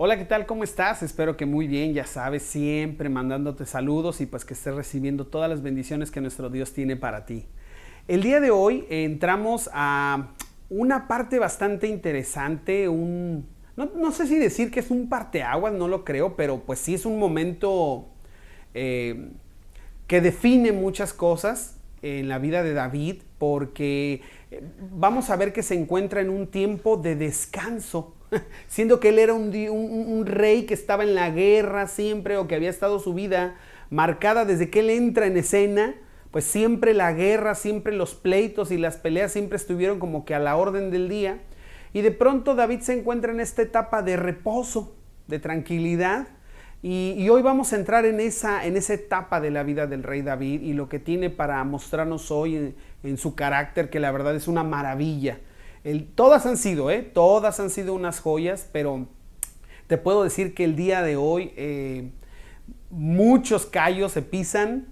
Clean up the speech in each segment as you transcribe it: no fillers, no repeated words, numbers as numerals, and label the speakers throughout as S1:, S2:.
S1: Hola, ¿qué tal? ¿Cómo estás? Espero que muy bien, ya sabes, siempre mandándote saludos y pues que estés recibiendo todas las bendiciones que nuestro Dios tiene para ti. El día de hoy entramos a una parte bastante interesante, no sé si decir que es un parteaguas, no lo creo, pero pues sí es un momento eh, que define muchas cosas en la vida de David, porque vamos a ver que se encuentra en un tiempo de descanso, siendo que él era un rey que estaba en la guerra siempre, o que había estado su vida marcada desde que él entra en escena, pues siempre la guerra, siempre los pleitos y las peleas siempre estuvieron como que a la orden del día. Y de pronto David se encuentra en esta etapa de reposo, de tranquilidad. Y hoy vamos a entrar en esa etapa de la vida del rey David y lo que tiene para mostrarnos hoy en su carácter, que la verdad es una maravilla. Todas han sido, todas han sido unas joyas, pero te puedo decir que el día de hoy muchos callos se pisan,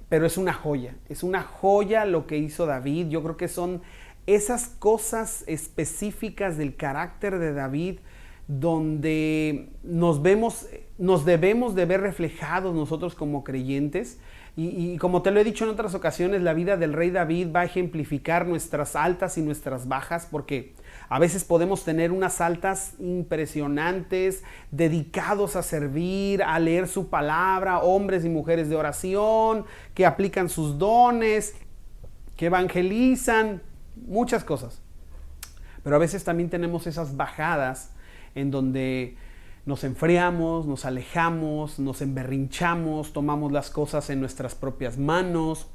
S1: pero es una joya lo que hizo David. Yo creo que son esas cosas específicas del carácter de David donde nos debemos de ver reflejados nosotros como creyentes. Y como te lo he dicho en otras ocasiones, la vida del rey David va a ejemplificar nuestras altas y nuestras bajas, porque a veces podemos tener unas altas impresionantes, dedicados a servir, a leer su palabra, hombres y mujeres de oración, que aplican sus dones, que evangelizan, muchas cosas. Pero a veces también tenemos esas bajadas en donde nos enfriamos, nos alejamos, nos emberrinchamos, tomamos las cosas en nuestras propias manos,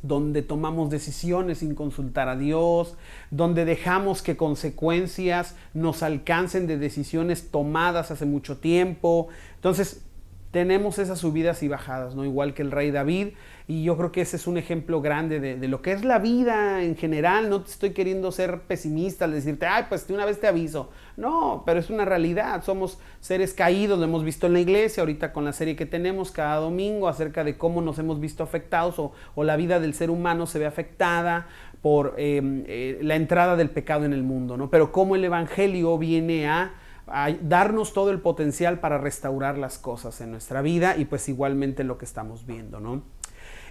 S1: donde tomamos decisiones sin consultar a Dios, donde dejamos que consecuencias nos alcancen de decisiones tomadas hace mucho tiempo. Entonces, tenemos esas subidas y bajadas, ¿no? Igual que el rey David, y yo creo que ese es un ejemplo grande de lo que es la vida en general. No te estoy queriendo ser pesimista al decirte, ay, pues de una vez te aviso. No, pero es una realidad, somos seres caídos, lo hemos visto en la iglesia, ahorita con la serie que tenemos cada domingo acerca de cómo nos hemos visto afectados o la vida del ser humano se ve afectada por la entrada del pecado en el mundo, ¿no? Pero cómo el evangelio viene a darnos todo el potencial para restaurar las cosas en nuestra vida, y pues igualmente lo que estamos viendo, ¿no?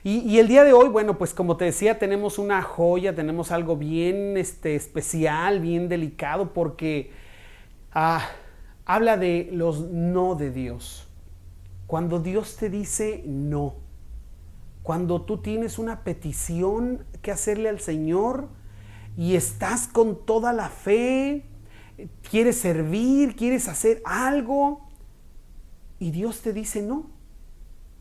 S1: Y el día de hoy, bueno, pues como te decía, tenemos una joya, tenemos algo bien especial, bien delicado, porque habla de los no de Dios. Cuando Dios te dice no, cuando tú tienes una petición que hacerle al Señor y estás con toda la fe, quieres servir, quieres hacer algo y Dios te dice no.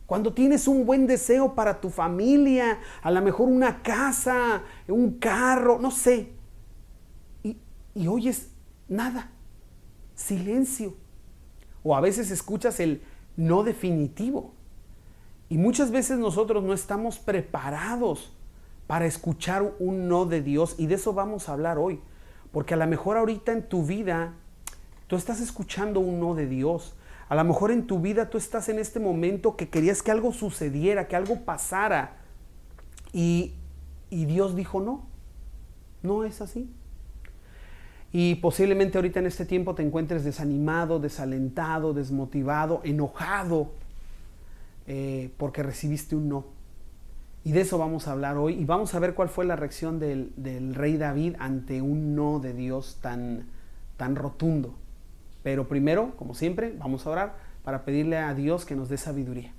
S1: Cuando tienes un buen deseo para tu familia, a lo mejor una casa, un carro, no sé, y oyes nada, silencio. O a veces escuchas el no definitivo. Y muchas veces nosotros no estamos preparados para escuchar un no de Dios, y de eso vamos a hablar hoy. Porque a lo mejor ahorita en tu vida tú estás escuchando un no de Dios. A lo mejor en tu vida tú estás en este momento que querías que algo sucediera, que algo pasara. Y Dios dijo no, no es así. Y posiblemente ahorita en este tiempo te encuentres desanimado, desalentado, desmotivado, enojado, porque recibiste un no. Y de eso vamos a hablar hoy, y vamos a ver cuál fue la reacción del rey David ante un no de Dios tan rotundo. Pero primero, como siempre, vamos a orar para pedirle a Dios que nos dé sabiduría.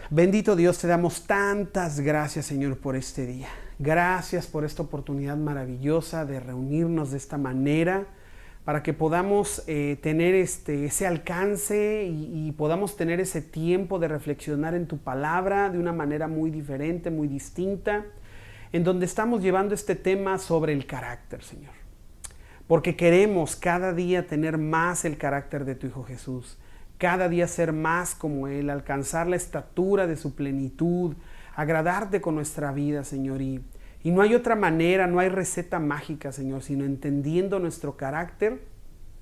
S1: Bendito Dios, te damos tantas gracias, Señor, por este día. Gracias por esta oportunidad maravillosa de reunirnos de esta manera, para que podamos tener ese alcance y podamos tener ese tiempo de reflexionar en tu palabra de una manera muy diferente, muy distinta, en donde estamos llevando este tema sobre el carácter, Señor. Porque queremos cada día tener más el carácter de tu Hijo Jesús, cada día ser más como Él, alcanzar la estatura de su plenitud, agradarte con nuestra vida, Señor. Y no hay otra manera, no hay receta mágica, Señor, sino entendiendo nuestro carácter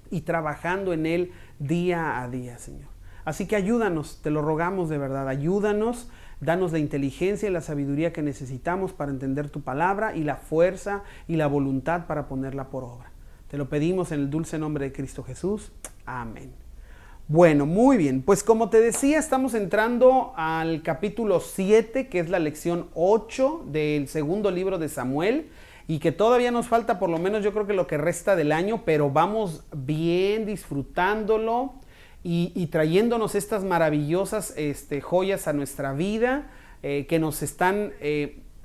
S1: y trabajando en él día a día, Señor. Así que ayúdanos, te lo rogamos de verdad, ayúdanos, danos la inteligencia y la sabiduría que necesitamos para entender tu palabra, y la fuerza y la voluntad para ponerla por obra. Te lo pedimos en el dulce nombre de Cristo Jesús. Amén. Bueno, muy bien. Pues como te decía, estamos entrando al capítulo 7, que es la lección 8 del segundo libro de Samuel, y que todavía nos falta por lo menos yo creo que lo que resta del año, pero vamos bien disfrutándolo y trayéndonos estas maravillosas joyas a nuestra vida, que nos están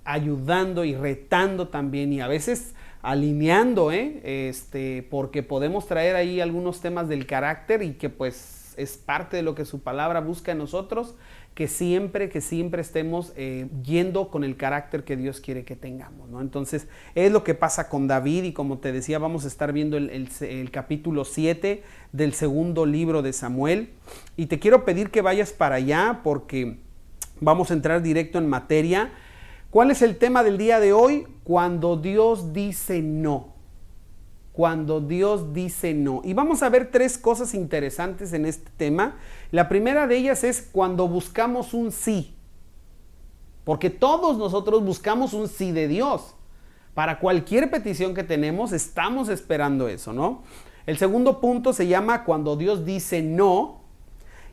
S1: ayudando y retando también, y a veces alineando, porque podemos traer ahí algunos temas del carácter y que pues es parte de lo que su palabra busca en nosotros, que siempre estemos yendo con el carácter que Dios quiere que tengamos, ¿no? Entonces es lo que pasa con David, y como te decía, vamos a estar viendo el capítulo 7 del segundo libro de Samuel, y te quiero pedir que vayas para allá porque vamos a entrar directo en materia. ¿Cuál es el tema del día de hoy? Cuando Dios dice no. Cuando Dios dice no. Y vamos a ver tres cosas interesantes en este tema. La primera de ellas es cuando buscamos un sí. Porque todos nosotros buscamos un sí de Dios. Para cualquier petición que tenemos, estamos esperando eso, ¿no? El segundo punto se llama cuando Dios dice no.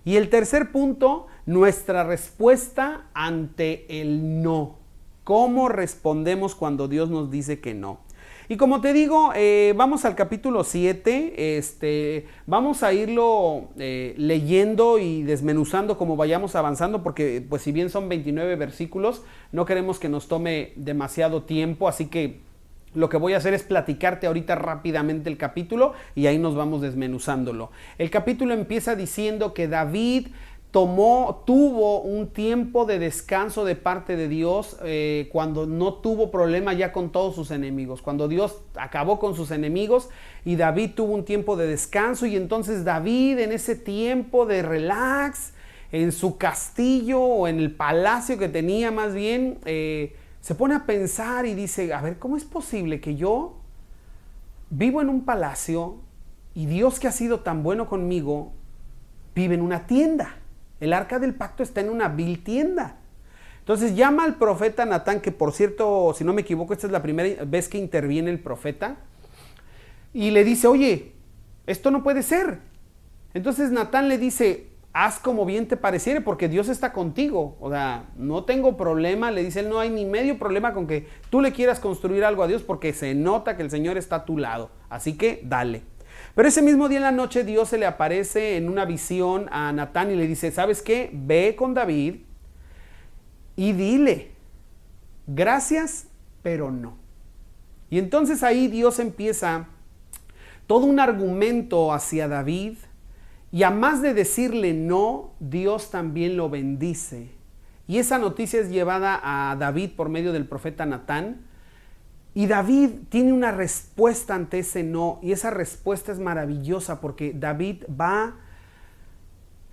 S1: Y el tercer punto, nuestra respuesta ante el no. ¿Cómo respondemos cuando Dios nos dice que no? Y como te digo, vamos al capítulo 7, vamos a irlo leyendo y desmenuzando como vayamos avanzando, porque pues si bien son 29 versículos, no queremos que nos tome demasiado tiempo, así que lo que voy a hacer es platicarte ahorita rápidamente el capítulo y ahí nos vamos desmenuzándolo. El capítulo empieza diciendo que David tuvo un tiempo de descanso de parte de Dios cuando no tuvo problema ya con todos sus enemigos, cuando Dios acabó con sus enemigos y David tuvo un tiempo de descanso, y entonces David en ese tiempo de relax en su castillo o en el palacio que tenía más bien, se pone a pensar y dice, a ver, ¿cómo es posible que yo vivo en un palacio y Dios, que ha sido tan bueno conmigo, vive en una tienda? El arca del pacto está en una vil tienda. Entonces llama al profeta Natán, que por cierto, si no me equivoco, esta es la primera vez que interviene el profeta, y le dice, oye, esto no puede ser. Entonces Natán le dice, haz como bien te pareciere, porque Dios está contigo. O sea, no tengo problema, le dice él, no hay ni medio problema con que tú le quieras construir algo a Dios, porque se nota que el Señor está a tu lado. Así que dale. Pero ese mismo día en la noche Dios se le aparece en una visión a Natán y le dice, ¿sabes qué? Ve con David y dile, gracias, pero no. Y entonces ahí Dios empieza todo un argumento hacia David, y a más de decirle no, Dios también lo bendice. Y esa noticia es llevada a David por medio del profeta Natán. Y David tiene una respuesta ante ese no, y esa respuesta es maravillosa porque David va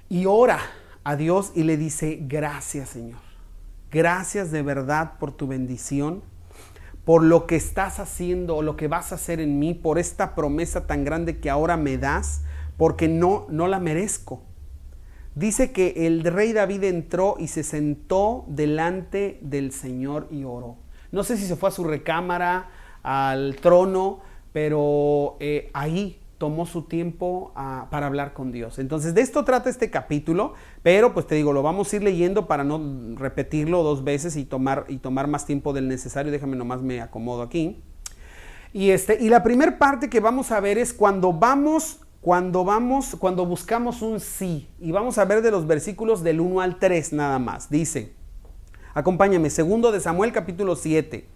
S1: y ora a Dios y le dice, gracias Señor, gracias de verdad por tu bendición, por lo que estás haciendo o lo que vas a hacer en mí, por esta promesa tan grande que ahora me das, porque no la merezco. Dice que el rey David entró y se sentó delante del Señor y oró. No sé si se fue a su recámara, al trono, pero ahí tomó su tiempo para hablar con Dios. Entonces de esto trata este capítulo, pero pues te digo, lo vamos a ir leyendo para no repetirlo dos veces y tomar más tiempo del necesario. Déjame nomás me acomodo aquí. Y la primera parte que vamos a ver es cuando buscamos un sí. Y vamos a ver de los versículos del 1 al 3 nada más. Dice, acompáñame, segundo de Samuel capítulo 7.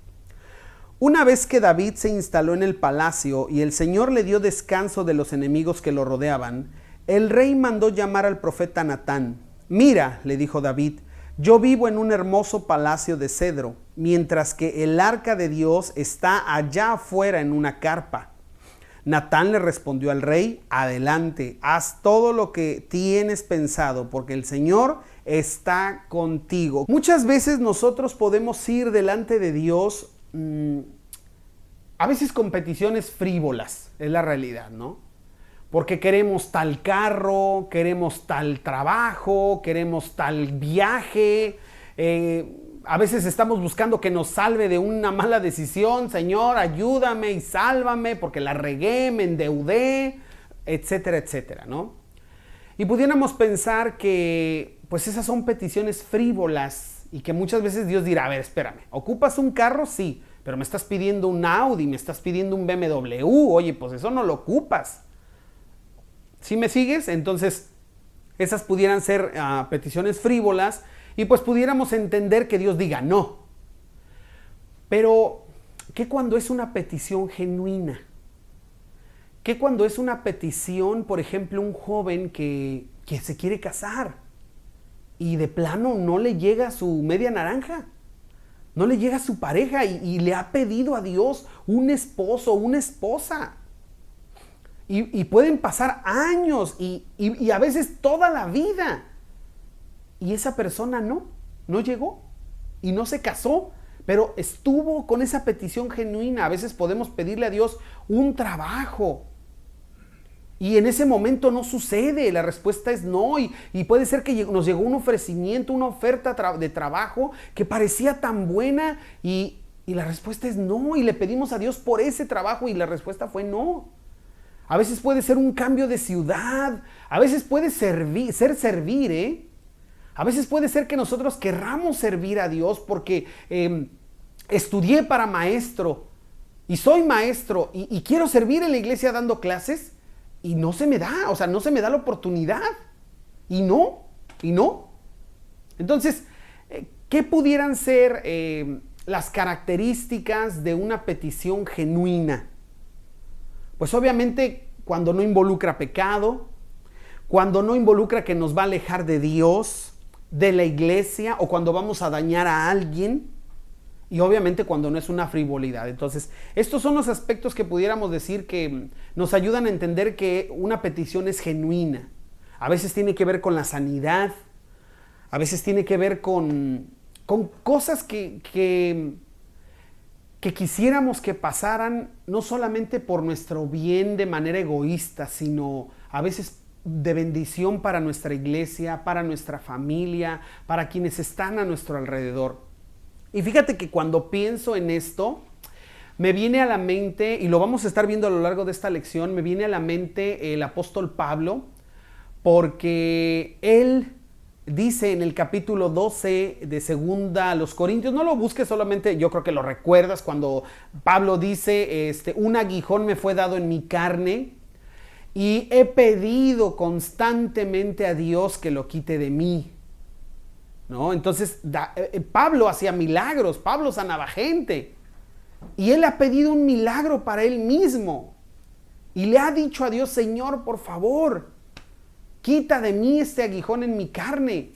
S1: Una vez que David se instaló en el palacio y el Señor le dio descanso de los enemigos que lo rodeaban, el rey mandó llamar al profeta Natán. Mira, le dijo David, yo vivo en un hermoso palacio de cedro, mientras que el arca de Dios está allá afuera en una carpa. Natán le respondió al rey, adelante, haz todo lo que tienes pensado, porque el Señor está contigo. Muchas veces nosotros podemos ir delante de Dios, a veces con peticiones frívolas, es la realidad, ¿no? Porque queremos tal carro, queremos tal trabajo, queremos tal viaje, A veces estamos buscando que nos salve de una mala decisión. Señor, ayúdame y sálvame porque la regué, me endeudé, etcétera, etcétera, ¿no? Y pudiéramos pensar que pues esas son peticiones frívolas y que muchas veces Dios dirá, a ver, espérame, ¿ocupas un carro? Sí, pero me estás pidiendo un Audi, me estás pidiendo un BMW, oye, pues eso no lo ocupas. ¿Sí me sigues? Entonces, esas pudieran ser peticiones frívolas y pues pudiéramos entender que Dios diga no. Pero, ¿qué cuando es una petición genuina? ¿Qué cuando es una petición, por ejemplo, un joven que se quiere casar y de plano no le llega su media naranja? No le llega su pareja y le ha pedido a Dios un esposo, una esposa. Y pueden pasar años y a veces toda la vida. Y esa persona no llegó y no se casó, pero estuvo con esa petición genuina. A veces podemos pedirle a Dios un trabajo y en ese momento no sucede, la respuesta es no, y puede ser que nos llegó un ofrecimiento, una oferta de trabajo que parecía tan buena y la respuesta es no, y le pedimos a Dios por ese trabajo y la respuesta fue no. A veces puede ser un cambio de ciudad, a veces puede servir, ¿eh? A veces puede ser que nosotros querramos servir a Dios porque estudié para maestro y soy maestro y quiero servir en la iglesia dando clases y no se me da, o sea, no se me da la oportunidad. Y no. Entonces, ¿qué pudieran ser las características de una petición genuina? Pues obviamente cuando no involucra pecado, cuando no involucra que nos va a alejar de Dios, de la iglesia o cuando vamos a dañar a alguien y obviamente cuando no es una frivolidad. Entonces, estos son los aspectos que pudiéramos decir que nos ayudan a entender que una petición es genuina. A veces tiene que ver con la sanidad, a veces tiene que ver con cosas que quisiéramos que pasaran no solamente por nuestro bien de manera egoísta, sino a veces de bendición para nuestra iglesia, para nuestra familia, para quienes están a nuestro alrededor. Y fíjate que cuando pienso en esto, me viene a la mente, y lo vamos a estar viendo a lo largo de esta lección, me viene a la mente el apóstol Pablo, porque él dice en el capítulo 12 de segunda a los Corintios, no lo busques solamente, yo creo que lo recuerdas cuando Pablo dice, un aguijón me fue dado en mi carne y he pedido constantemente a Dios que lo quite de mí, ¿no? Entonces Pablo hacía milagros, Pablo sanaba gente y él ha pedido un milagro para él mismo y le ha dicho a Dios, Señor, por favor, quita de mí este aguijón en mi carne.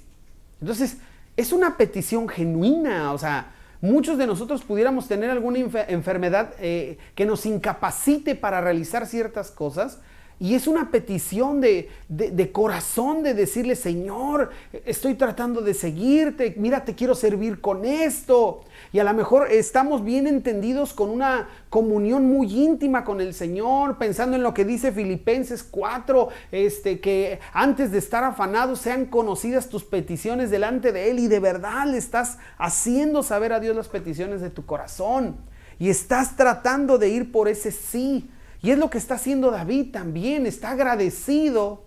S1: Entonces, es una petición genuina. O sea, muchos de nosotros pudiéramos tener alguna enfermedad que nos incapacite para realizar ciertas cosas. Y es una petición de corazón de decirle, Señor, estoy tratando de seguirte, mira, te quiero servir con esto. Y a lo mejor estamos bien entendidos con una comunión muy íntima con el Señor, pensando en lo que dice Filipenses 4, que antes de estar afanados sean conocidas tus peticiones delante de Él, y de verdad le estás haciendo saber a Dios las peticiones de tu corazón. Y estás tratando de ir por ese sí. Y es lo que está haciendo David también, está agradecido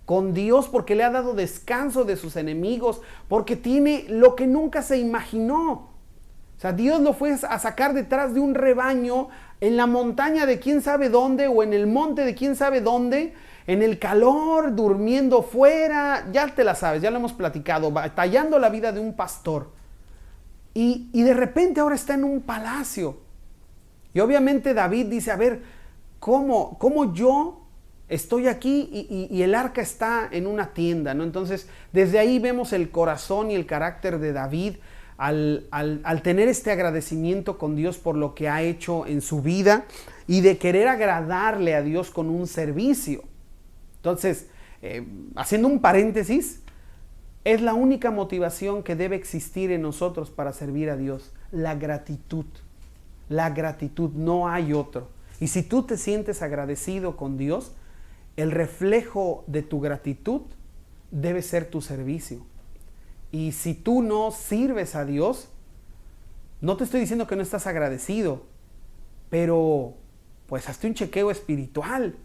S1: con Dios porque le ha dado descanso de sus enemigos, porque tiene lo que nunca se imaginó. O sea, Dios lo fue a sacar detrás de un rebaño en la montaña de quién sabe dónde o en el monte de quién sabe dónde, en el calor, durmiendo fuera, ya te la sabes, ya lo hemos platicado, batallando la vida de un pastor. Y de repente ahora está en un palacio. Y obviamente David dice, a ver, ¿Cómo yo estoy aquí y el arca está en una tienda, ¿no? Entonces, desde ahí vemos el corazón y el carácter de David al tener este agradecimiento con Dios por lo que ha hecho en su vida y de querer agradarle a Dios con un servicio. Entonces, haciendo un paréntesis, es la única motivación que debe existir en nosotros para servir a Dios, la gratitud. La gratitud, no hay otro. Y si tú te sientes agradecido con Dios, el reflejo de tu gratitud debe ser tu servicio. Y si tú no sirves a Dios, No te estoy diciendo que no estás agradecido, pero pues hazte un chequeo espiritual.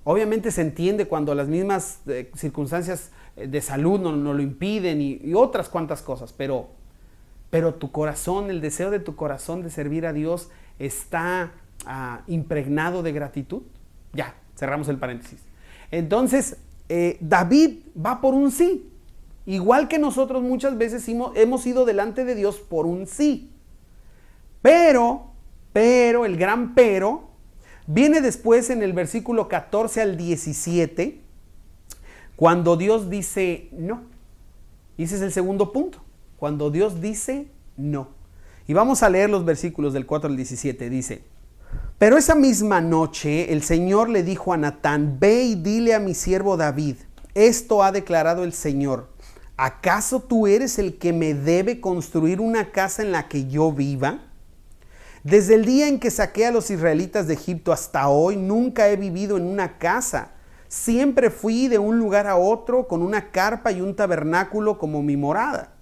S1: Obviamente se entiende cuando las mismas circunstancias de salud no lo impiden y otras cuantas cosas, pero tu corazón, el deseo de tu corazón de servir a Dios está impregnado de gratitud. Ya, cerramos el paréntesis. Entonces, David va por un sí. Igual que nosotros muchas veces hemos ido delante de Dios por un sí. Pero, el gran pero, viene después en el versículo 14 al 17, cuando Dios dice no. Y ese es el segundo punto. Cuando Dios dice no. Y vamos a leer los versículos del 4 al 17. Dice: pero esa misma noche el Señor le dijo a Natán: ve y dile a mi siervo David, esto ha declarado el Señor. ¿Acaso tú eres el que me debe construir una casa en la que yo viva? Desde el día en que saqué a los israelitas de Egipto hasta hoy, nunca he vivido en una casa. Siempre fui de un lugar a otro con una carpa y un tabernáculo como mi morada.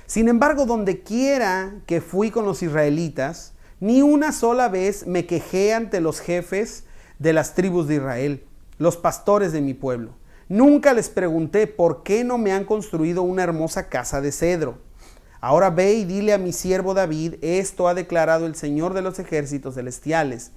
S1: Sin embargo, donde quiera que fui con los israelitas, ni una sola vez me quejé ante los jefes de las tribus de Israel, los pastores de mi pueblo. Nunca les pregunté por qué no me han construido una hermosa casa de cedro. Ahora ve y dile a mi siervo David, esto ha declarado el Señor de los ejércitos celestiales.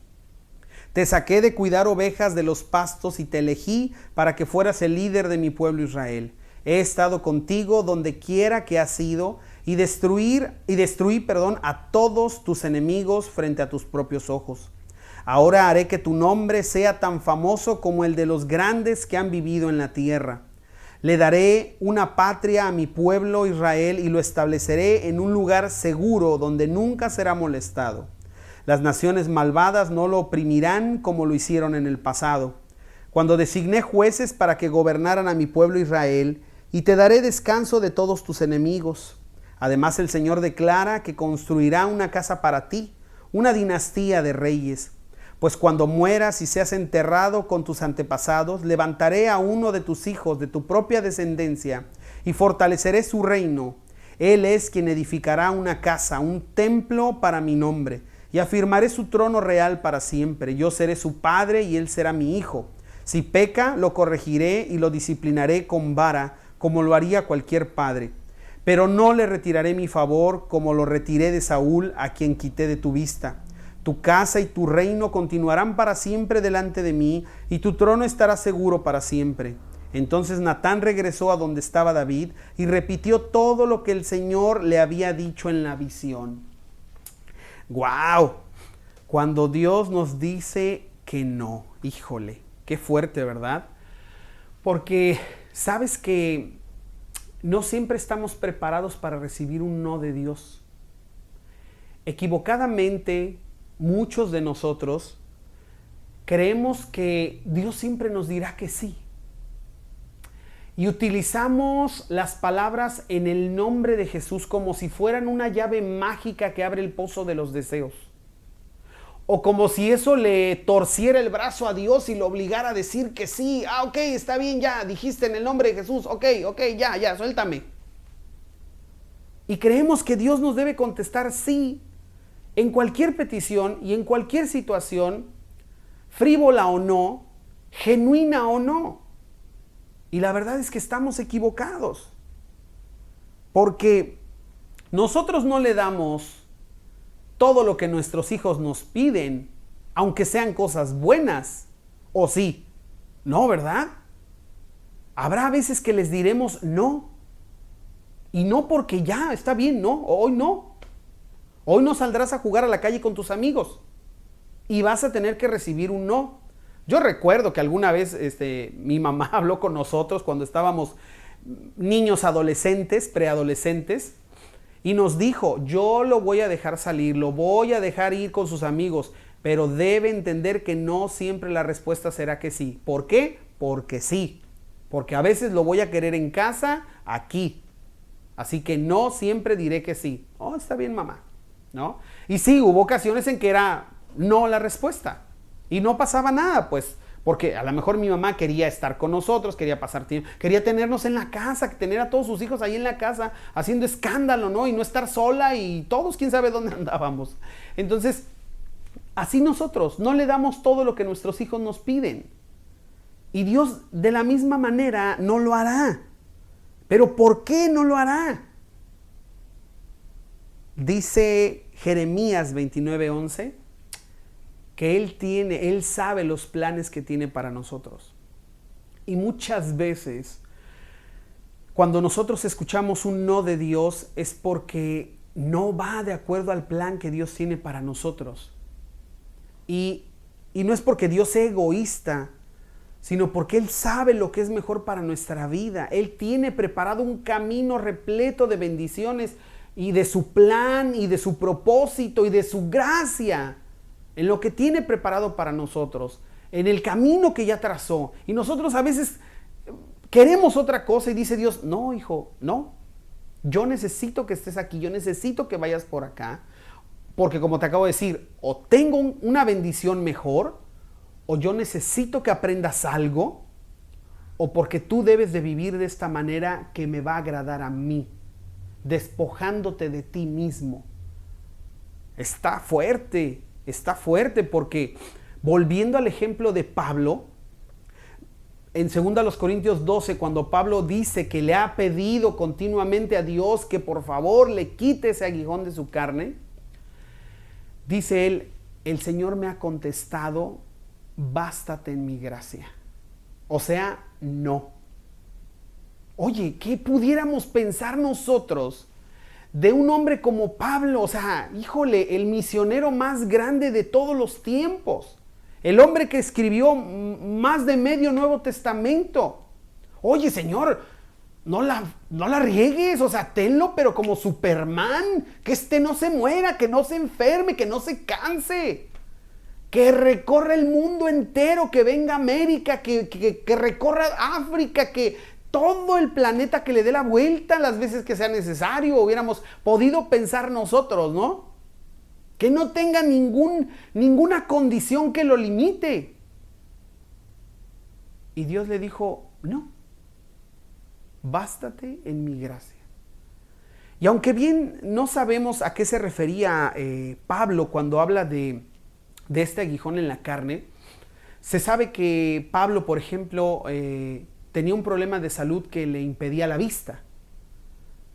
S1: Te saqué de cuidar ovejas de los pastos y te elegí para que fueras el líder de mi pueblo Israel. He estado contigo donde quiera que has ido y destruí a todos tus enemigos frente a tus propios ojos. Ahora haré que tu nombre sea tan famoso como el de los grandes que han vivido en la tierra. Le daré una patria a mi pueblo Israel y lo estableceré en un lugar seguro donde nunca será molestado. Las naciones malvadas no lo oprimirán como lo hicieron en el pasado, cuando designé jueces para que gobernaran a mi pueblo Israel, y te daré descanso de todos tus enemigos. Además, el Señor declara que construirá una casa para ti, una dinastía de reyes. Pues cuando mueras y seas enterrado con tus antepasados, levantaré a uno de tus hijos de tu propia descendencia y fortaleceré su reino. Él es quien edificará una casa, un templo para mi nombre, y afirmaré su trono real para siempre. Yo seré su padre y él será mi hijo. Si peca, lo corregiré y lo disciplinaré con vara, como lo haría cualquier padre. Pero no le retiraré mi favor como lo retiré de Saúl, a quien quité de tu vista. Tu casa y tu reino continuarán para siempre delante de mí, y tu trono estará seguro para siempre. Entonces Natán regresó a donde estaba David y repitió todo lo que el Señor le había dicho en la visión. ¡Guau! Cuando Dios nos dice que no, híjole, qué fuerte, ¿verdad? Porque sabes que no siempre estamos preparados para recibir un no de Dios. Equivocadamente, muchos de nosotros creemos que Dios siempre nos dirá que sí. Y utilizamos las palabras en el nombre de Jesús como si fueran una llave mágica que abre el pozo de los deseos. O como si eso le torciera el brazo a Dios y lo obligara a decir que sí. Ok, está bien, ya, dijiste en el nombre de Jesús. Ok, ya, suéltame. Y creemos que Dios nos debe contestar sí en cualquier petición y en cualquier situación, frívola o no, genuina o no. Y la verdad es que estamos equivocados. Porque nosotros no le damos todo lo que nuestros hijos nos piden, aunque sean cosas buenas. ¿O sí? No, ¿verdad? Habrá veces que les diremos no. Y no porque ya, está bien, no, hoy no. Hoy no saldrás a jugar a la calle con tus amigos y vas a tener que recibir un no. Yo recuerdo que alguna vez mi mamá habló con nosotros cuando estábamos niños adolescentes, preadolescentes, y nos dijo: yo lo voy a dejar salir, lo voy a dejar ir con sus amigos, pero debe entender que no siempre la respuesta será que sí. ¿Por qué? Porque sí. Porque a veces lo voy a querer en casa, aquí. Así que no siempre diré que sí. Oh, está bien, mamá, ¿no? Y sí, hubo ocasiones en que era no la respuesta y no pasaba nada, pues Porque a lo mejor mi mamá quería estar con nosotros, quería pasar tiempo, quería tenernos en la casa, tener a todos sus hijos ahí en la casa haciendo escándalo, ¿no? Y no estar sola y todos quién sabe dónde andábamos. Entonces, así nosotros no le damos todo lo que nuestros hijos nos piden. Y Dios de la misma manera no lo hará. ¿Pero por qué no lo hará? Dice Jeremías 29:11 que Él sabe los planes que tiene para nosotros. Y muchas veces, cuando nosotros escuchamos un no de Dios, es porque no va de acuerdo al plan que Dios tiene para nosotros. Y no es porque Dios sea egoísta, sino porque Él sabe lo que es mejor para nuestra vida. Él tiene preparado un camino repleto de bendiciones y de su plan y de su propósito y de su gracia en lo que tiene preparado para nosotros, en el camino que ya trazó. Y nosotros a veces queremos otra cosa y dice Dios, no, hijo, no. Yo necesito que estés aquí, yo necesito que vayas por acá, porque como te acabo de decir, o tengo una bendición mejor, o yo necesito que aprendas algo, o porque tú debes de vivir de esta manera que me va a agradar a mí, despojándote de ti mismo. Está fuerte porque volviendo al ejemplo de Pablo, en 2 Corintios 12, cuando Pablo dice que le ha pedido continuamente a Dios que por favor le quite ese aguijón de su carne, dice él, el Señor me ha contestado, bástate en mi gracia. O sea, no. Oye, ¿qué pudiéramos pensar nosotros de un hombre como Pablo? O sea, híjole, el misionero más grande de todos los tiempos. El hombre que escribió más de medio Nuevo Testamento. Oye, Señor, no la riegues, o sea, tenlo, pero como Superman, que no se muera, que no se enferme, que no se canse. Que recorra el mundo entero, que venga a América, que recorra África, que todo el planeta, que le dé la vuelta las veces que sea necesario, hubiéramos podido pensar nosotros, ¿no? Que no tenga ninguna condición que lo limite. Y Dios le dijo, no, bástate en mi gracia. Y aunque bien no sabemos a qué se refería Pablo cuando habla de este aguijón en la carne, se sabe que Pablo, por ejemplo, tenía un problema de salud que le impedía la vista.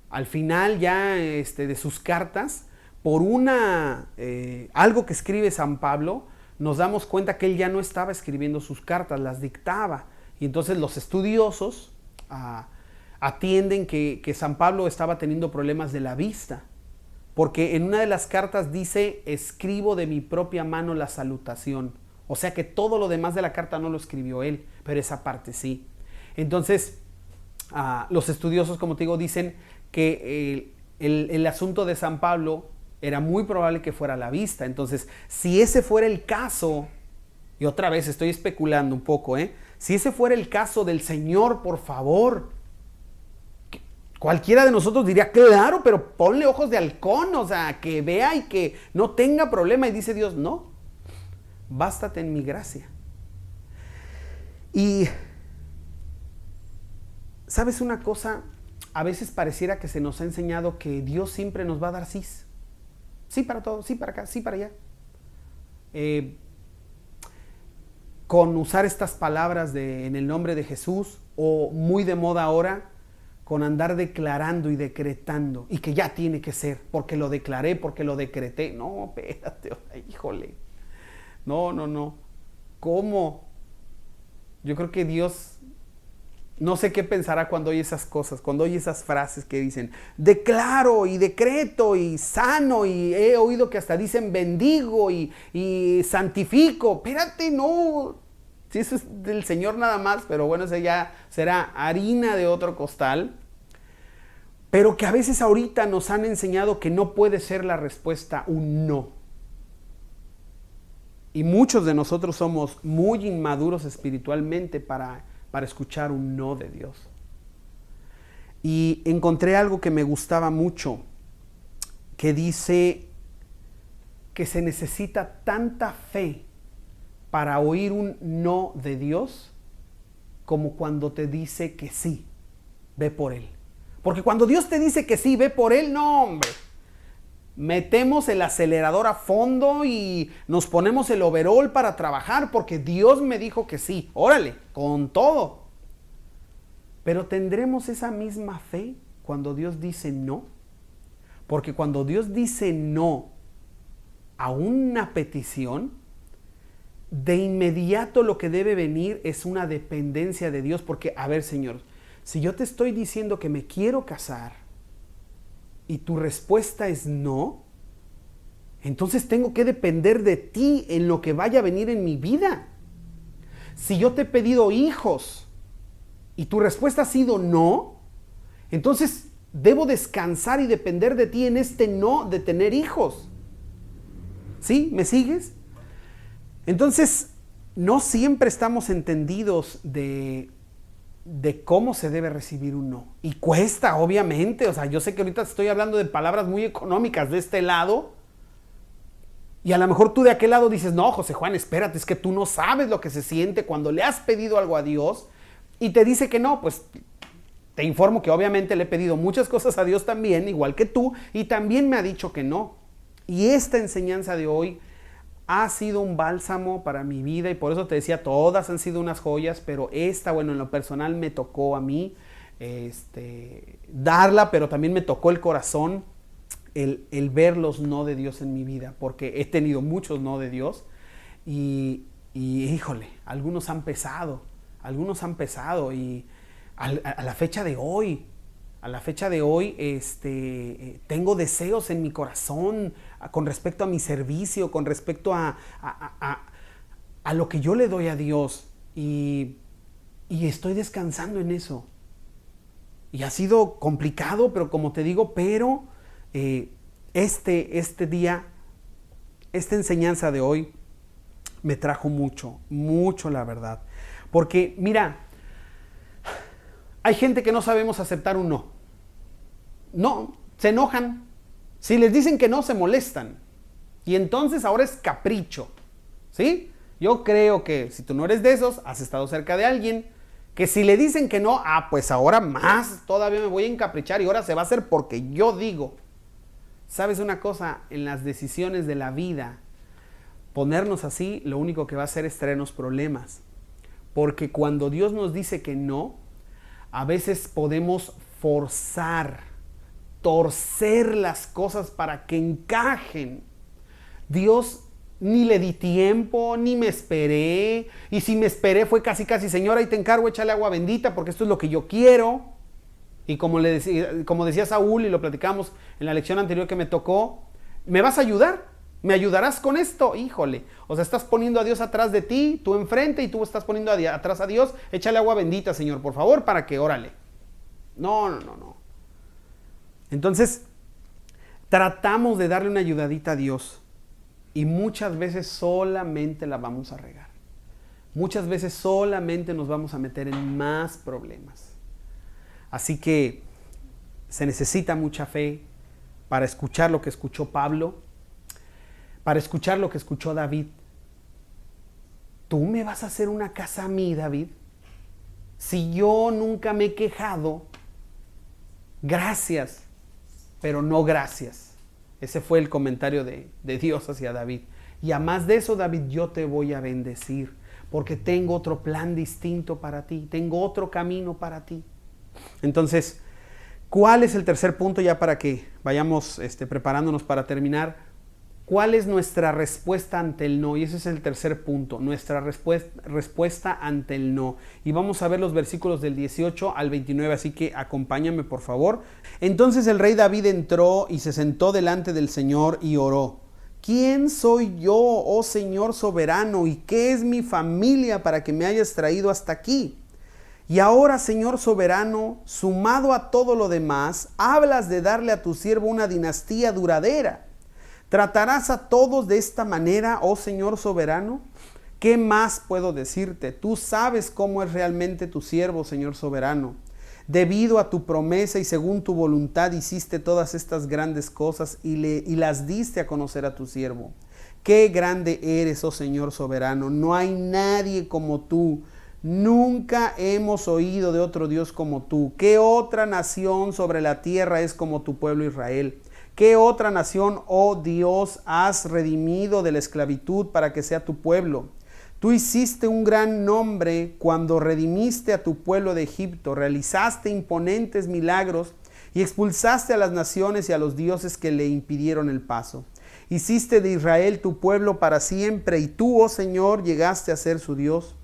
S1: Al final ya de sus cartas, por algo que escribe San Pablo, nos damos cuenta que él ya no estaba escribiendo sus cartas, las dictaba. Y entonces los estudiosos atienden que San Pablo estaba teniendo problemas de la vista. Porque en una de las cartas dice, escribo de mi propia mano la salutación. O sea que todo lo demás de la carta no lo escribió él, pero esa parte sí. Entonces, los estudiosos, como te digo, dicen que el asunto de San Pablo era muy probable que fuera la vista. Entonces, si ese fuera el caso, y otra vez estoy especulando un poco, si ese fuera el caso del Señor, por favor, cualquiera de nosotros diría, claro, pero ponle ojos de halcón, o sea, que vea y que no tenga problema. Y dice Dios, no, bástate en mi gracia. Y, ¿sabes una cosa? A veces pareciera que se nos ha enseñado que Dios siempre nos va a dar sís. Sí para todo, sí para acá, sí para allá. Con usar estas palabras en el nombre de Jesús, o muy de moda ahora, con andar declarando y decretando, y que ya tiene que ser, porque lo declaré, porque lo decreté. No, espérate, híjole. No. ¿Cómo? Yo creo que Dios, no sé qué pensará cuando oye esas cosas, cuando oye esas frases que dicen, declaro y decreto y sano, y he oído que hasta dicen bendigo y santifico. Espérate, no. Si eso es del Señor nada más, pero bueno, eso ya será harina de otro costal. Pero que a veces ahorita nos han enseñado que no puede ser la respuesta un no. Y muchos de nosotros somos muy inmaduros espiritualmente para escuchar un no de Dios. Y encontré algo que me gustaba mucho, que dice que se necesita tanta fe para oír un no de Dios como cuando te dice que sí, ve por Él. Porque cuando Dios te dice que sí, ve por Él, no, hombre. Metemos el acelerador a fondo y nos ponemos el overall para trabajar porque Dios me dijo que sí. Órale, con todo. Pero ¿tendremos esa misma fe cuando Dios dice no? Porque cuando Dios dice no a una petición, de inmediato lo que debe venir es una dependencia de Dios. Porque, a ver, Señor, si yo te estoy diciendo que me quiero casar y tu respuesta es no, entonces tengo que depender de ti en lo que vaya a venir en mi vida. Si yo te he pedido hijos y tu respuesta ha sido no, entonces debo descansar y depender de ti en este no de tener hijos. ¿Sí? ¿Me sigues? Entonces, no siempre estamos entendidos de cómo se debe recibir un no. Y cuesta, obviamente. O sea, yo sé que ahorita estoy hablando de palabras muy económicas de este lado. Y a lo mejor tú de aquel lado dices, no, José Juan, espérate, es que tú no sabes lo que se siente cuando le has pedido algo a Dios y te dice que no. Pues te informo que obviamente le he pedido muchas cosas a Dios también, igual que tú, y también me ha dicho que no. Y esta enseñanza de hoy ha sido un bálsamo para mi vida y por eso te decía, todas han sido unas joyas, pero esta, bueno, en lo personal me tocó a mí darla, pero también me tocó el corazón el ver los no de Dios en mi vida, porque he tenido muchos no de Dios y híjole, algunos han pesado y a la fecha de hoy, tengo deseos en mi corazón con respecto a mi servicio, con respecto a lo que yo le doy a Dios y estoy descansando en eso. Y ha sido complicado, pero como te digo, este día, esta enseñanza de hoy me trajo mucho, la verdad. Porque mira, hay gente que no sabemos aceptar un no. No, se enojan. Si les dicen que no, se molestan. Y entonces ahora es capricho. ¿Sí? Yo creo que si tú no eres de esos, has estado cerca de alguien que si le dicen que no, pues ahora más todavía me voy a encaprichar y ahora se va a hacer porque yo digo. ¿Sabes una cosa? En las decisiones de la vida, ponernos así, lo único que va a hacer es traernos problemas. Porque cuando Dios nos dice que no, a veces podemos forzar, torcer las cosas para que encajen. Dios ni le di tiempo, ni me esperé. Y si me esperé fue casi, Señor, ahí te encargo, échale agua bendita porque esto es lo que yo quiero. Y como decía Saúl, y lo platicamos en la lección anterior que me tocó, ¿me vas a ayudar? ¿Me ayudarás con esto? Híjole, o sea, estás poniendo a Dios atrás de ti, tú enfrente y tú estás poniendo atrás a Dios, échale agua bendita, Señor, por favor, para que órale. No. Entonces, tratamos de darle una ayudadita a Dios y muchas veces solamente la vamos a regar. Muchas veces solamente nos vamos a meter en más problemas. Así que se necesita mucha fe para escuchar lo que escuchó Pablo, para escuchar lo que escuchó David. ¿Tú me vas a hacer una casa a mí, David? Si yo nunca me he quejado, gracias, pero no gracias. Ese fue el comentario de Dios hacia David. Y a más de eso, David, yo te voy a bendecir, porque tengo otro plan distinto para ti, tengo otro camino para ti. Entonces, ¿cuál es el tercer punto ya para que vayamos preparándonos para terminar? ¿Cuál es nuestra respuesta ante el no? Y ese es el tercer punto, nuestra respuesta ante el no. Y vamos a ver los versículos del 18 al 29, así que acompáñame por favor. Entonces el rey David entró y se sentó delante del Señor y oró. ¿Quién soy yo, oh Señor soberano, y qué es mi familia para que me hayas traído hasta aquí? Y ahora, Señor soberano, sumado a todo lo demás, hablas de darle a tu siervo una dinastía duradera. ¿Tratarás a todos de esta manera, oh Señor soberano? ¿Qué más puedo decirte? Tú sabes cómo es realmente tu siervo, Señor soberano. Debido a tu promesa y según tu voluntad hiciste todas estas grandes cosas y las diste a conocer a tu siervo. Qué grande eres, oh Señor soberano. No hay nadie como tú. Nunca hemos oído de otro Dios como tú. ¿Qué otra nación sobre la tierra es como tu pueblo Israel? ¿Qué otra nación, oh Dios, has redimido de la esclavitud para que sea tu pueblo? Tú hiciste un gran nombre cuando redimiste a tu pueblo de Egipto, realizaste imponentes milagros y expulsaste a las naciones y a los dioses que le impidieron el paso. Hiciste de Israel tu pueblo para siempre y tú, oh Señor, llegaste a ser su Dios.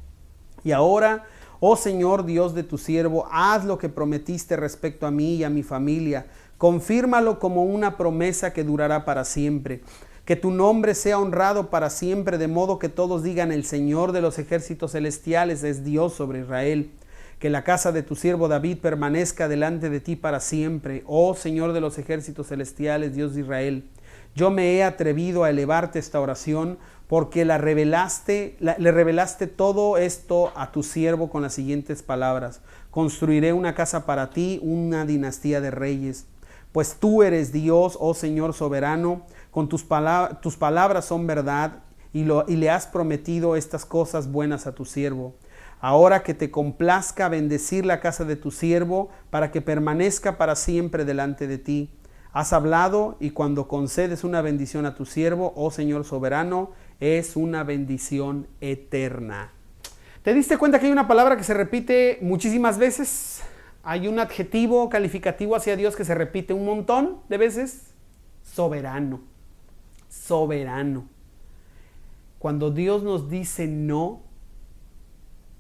S1: Y ahora, oh Señor, Dios de tu siervo, haz lo que prometiste respecto a mí y a mi familia. Confírmalo como una promesa que durará para siempre. Que tu nombre sea honrado para siempre, de modo que todos digan: el Señor de los ejércitos celestiales es Dios sobre Israel. Que la casa de tu siervo David permanezca delante de ti para siempre, oh Señor de los ejércitos celestiales, Dios de Israel. Yo me he atrevido a elevarte esta oración porque le revelaste todo esto a tu siervo con las siguientes palabras: construiré una casa para ti, una dinastía de reyes. Pues tú eres Dios, oh Señor soberano, con tus palabras son verdad y le has prometido estas cosas buenas a tu siervo. Ahora que te complazca bendecir la casa de tu siervo para que permanezca para siempre delante de ti. Has hablado y cuando concedes una bendición a tu siervo, oh Señor soberano, es una bendición eterna. ¿Te diste cuenta que hay una palabra que se repite muchísimas veces? Hay un adjetivo calificativo hacia Dios que se repite un montón de veces. Soberano. Soberano. Cuando Dios nos dice no,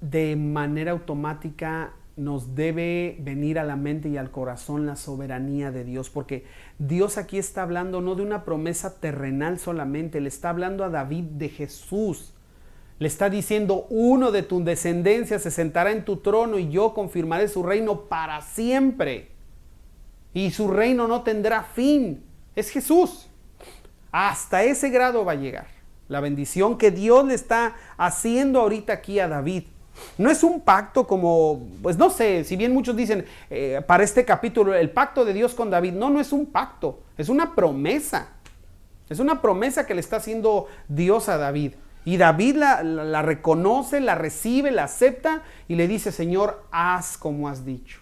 S1: de manera automática nos debe venir a la mente y al corazón la soberanía de Dios, porque Dios aquí está hablando no de una promesa terrenal solamente, le está hablando a David de Jesús. Le está diciendo: uno de tu descendencia se sentará en tu trono y yo confirmaré su reino para siempre. Y su reino no tendrá fin. Es Jesús. Hasta ese grado va a llegar la bendición que Dios le está haciendo ahorita aquí a David. No es un pacto como, pues no sé, si bien muchos dicen para este capítulo, el pacto de Dios con David. No, no es un pacto, es una promesa. Es una promesa que le está haciendo Dios a David. Y David la reconoce, la recibe, la acepta y le dice: Señor, haz como has dicho.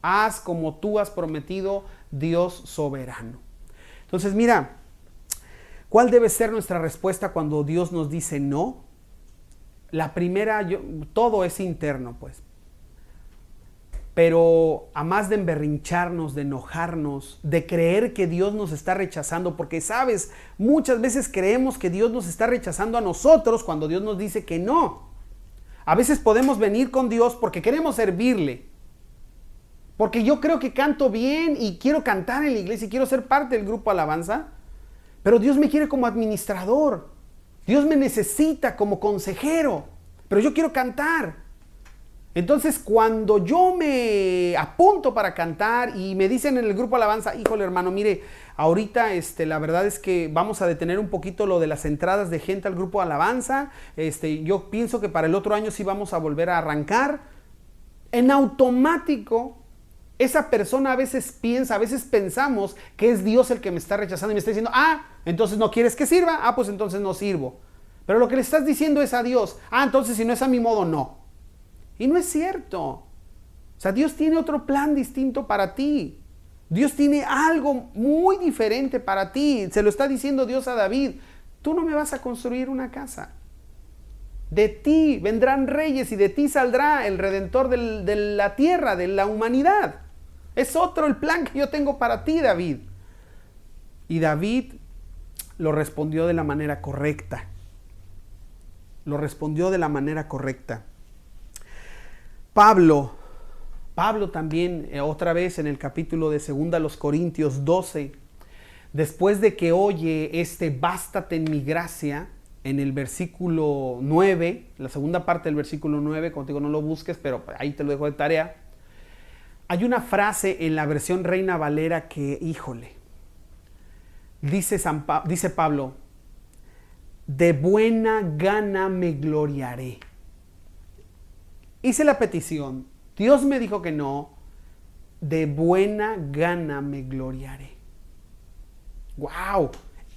S1: Haz como tú has prometido, Dios soberano. Entonces mira, ¿cuál debe ser nuestra respuesta cuando Dios nos dice no? La primera, todo es interno, pues. Pero a más de emberrincharnos, de enojarnos, de creer que Dios nos está rechazando, porque sabes, muchas veces creemos que Dios nos está rechazando a nosotros cuando Dios nos dice que no. A veces podemos venir con Dios porque queremos servirle, porque yo creo que canto bien y quiero cantar en la iglesia y quiero ser parte del grupo alabanza, pero Dios me quiere como administrador. Dios me necesita como consejero, pero yo quiero cantar. Entonces, cuando yo me apunto para cantar y me dicen en el grupo alabanza: híjole hermano, mire, ahorita la verdad es que vamos a detener un poquito lo de las entradas de gente al grupo alabanza, yo pienso que para el otro año sí vamos a volver a arrancar. En automático, esa persona a veces pensamos que es Dios el que me está rechazando y me está diciendo: entonces no quieres que sirva, pues entonces no sirvo. Pero lo que le estás diciendo es a Dios: entonces si no es a mi modo, no. Y no es cierto. O sea, Dios tiene otro plan distinto para ti. Dios tiene algo muy diferente para ti. Se lo está diciendo Dios a David: tú no me vas a construir una casa. De ti vendrán reyes y de ti saldrá el redentor de la tierra, de la humanidad. Es otro el plan que yo tengo para ti, David. Y David lo respondió de la manera correcta. Lo respondió de la manera correcta. Pablo también, otra vez en el capítulo de 2 Corintios 12, después de que oye bástate en mi gracia, en el versículo 9, la segunda parte del versículo 9, contigo no lo busques, pero ahí te lo dejo de tarea. Hay una frase en la versión Reina Valera que, híjole, dice Pablo: de buena gana me gloriaré. Hice la petición, Dios me dijo que no, de buena gana me gloriaré. ¡Wow!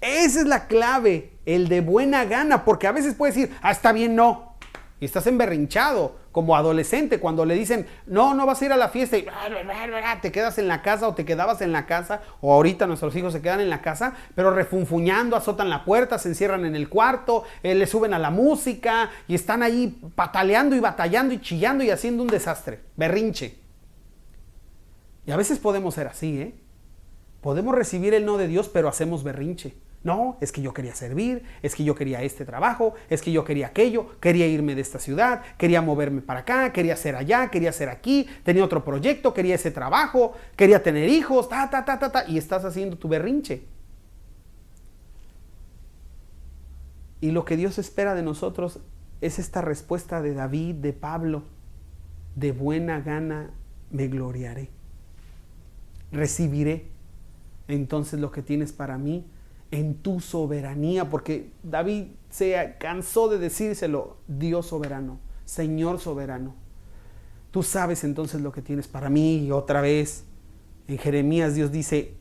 S1: Esa es la clave, el de buena gana, porque a veces puedes decir, está bien, no. Y estás emberrinchado, como adolescente, cuando le dicen, no vas a ir a la fiesta, y te quedas en la casa, o te quedabas en la casa, o ahorita nuestros hijos se quedan en la casa, pero refunfuñando, azotan la puerta, se encierran en el cuarto, le suben a la música, y están ahí pataleando y batallando y chillando y haciendo un desastre, berrinche. Y a veces podemos ser así, Podemos recibir el no de Dios, pero hacemos berrinche. No, es que yo quería servir, es que yo quería este trabajo, es que yo quería aquello, quería irme de esta ciudad, quería moverme para acá, quería hacer allá, quería hacer aquí, tenía otro proyecto, quería ese trabajo, quería tener hijos, y estás haciendo tu berrinche. Y lo que Dios espera de nosotros es esta respuesta de David, de Pablo: de buena gana me gloriaré, recibiré entonces lo que tienes para mí en tu soberanía, porque David se cansó de decírselo: Dios soberano, Señor soberano, tú sabes entonces lo que tienes para mí. Y otra vez en Jeremías Dios dice: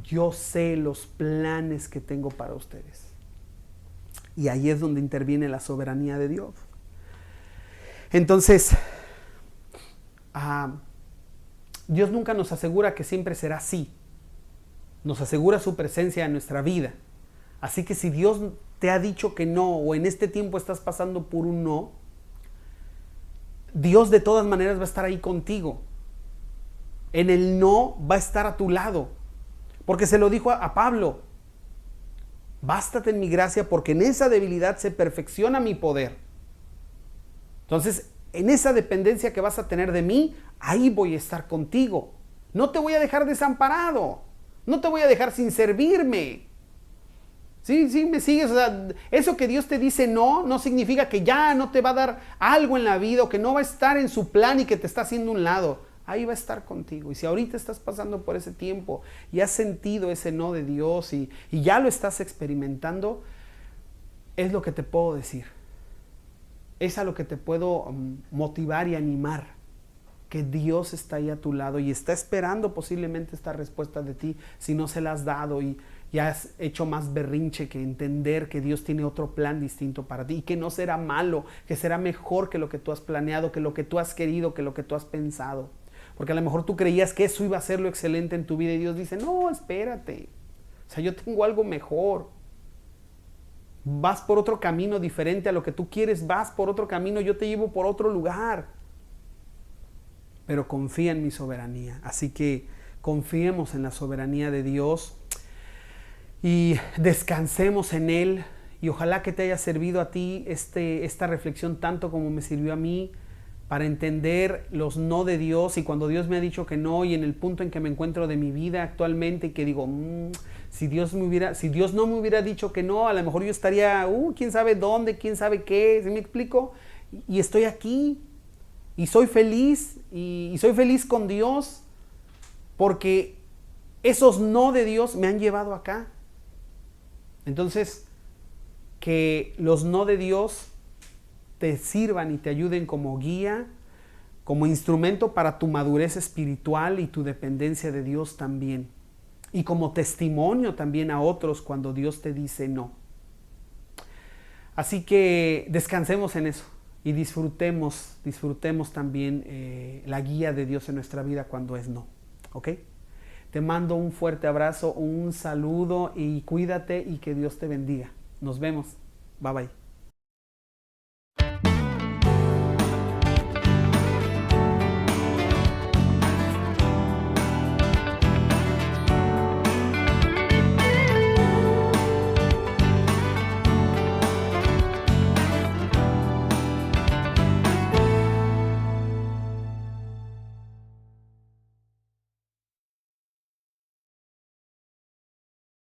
S1: yo sé los planes que tengo para ustedes. Y ahí es donde interviene la soberanía de Dios. Entonces, Dios nunca nos asegura que siempre será así. Nos asegura su presencia en nuestra vida. Así que si Dios te ha dicho que no, o en este tiempo estás pasando por un no, Dios de todas maneras va a estar ahí contigo. En el no va a estar a tu lado. Porque se lo dijo a Pablo: bástate en mi gracia, porque en esa debilidad se perfecciona mi poder. Entonces, en esa dependencia que vas a tener de mí, ahí voy a estar contigo. No te voy a dejar desamparado. No te voy a dejar sin servirme. Sí, me sigues. O sea, eso que Dios te dice no significa que ya no te va a dar algo en la vida, o que no va a estar en su plan y que te está haciendo un lado. Ahí va a estar contigo. Y si ahorita estás pasando por ese tiempo y has sentido ese no de Dios y ya lo estás experimentando, es lo que te puedo decir. Es a lo que te puedo motivar y animar. Que Dios está ahí a tu lado y está esperando posiblemente esta respuesta de ti, si no se la has dado y ya has hecho más berrinche que entender que Dios tiene otro plan distinto para ti, y que no será malo, que será mejor que lo que tú has planeado, que lo que tú has querido, que lo que tú has pensado. Porque a lo mejor tú creías que eso iba a ser lo excelente en tu vida, y Dios dice: no, espérate, o sea, yo tengo algo mejor. Vas por otro camino diferente a lo que tú quieres, vas por otro camino, yo te llevo por otro lugar. Pero confía en mi soberanía. Así que confiemos en la soberanía de Dios y descansemos en Él. Y ojalá que te haya servido a ti esta reflexión tanto como me sirvió a mí, para entender los no de Dios. Y cuando Dios me ha dicho que no, y en el punto en que me encuentro de mi vida actualmente, y que digo, si Dios no me hubiera dicho que no, a lo mejor yo estaría, quién sabe dónde, quién sabe qué. ¿Sí me explico? Y estoy aquí. Y soy feliz, y soy feliz con Dios, porque esos no de Dios me han llevado acá. Entonces, que los no de Dios te sirvan y te ayuden como guía, como instrumento para tu madurez espiritual y tu dependencia de Dios también. Y como testimonio también a otros cuando Dios te dice no. Así que descansemos en eso. Y disfrutemos también la guía de Dios en nuestra vida cuando es no. ¿Ok? Te mando un fuerte abrazo, un saludo, y cuídate y que Dios te bendiga. Nos vemos. Bye bye.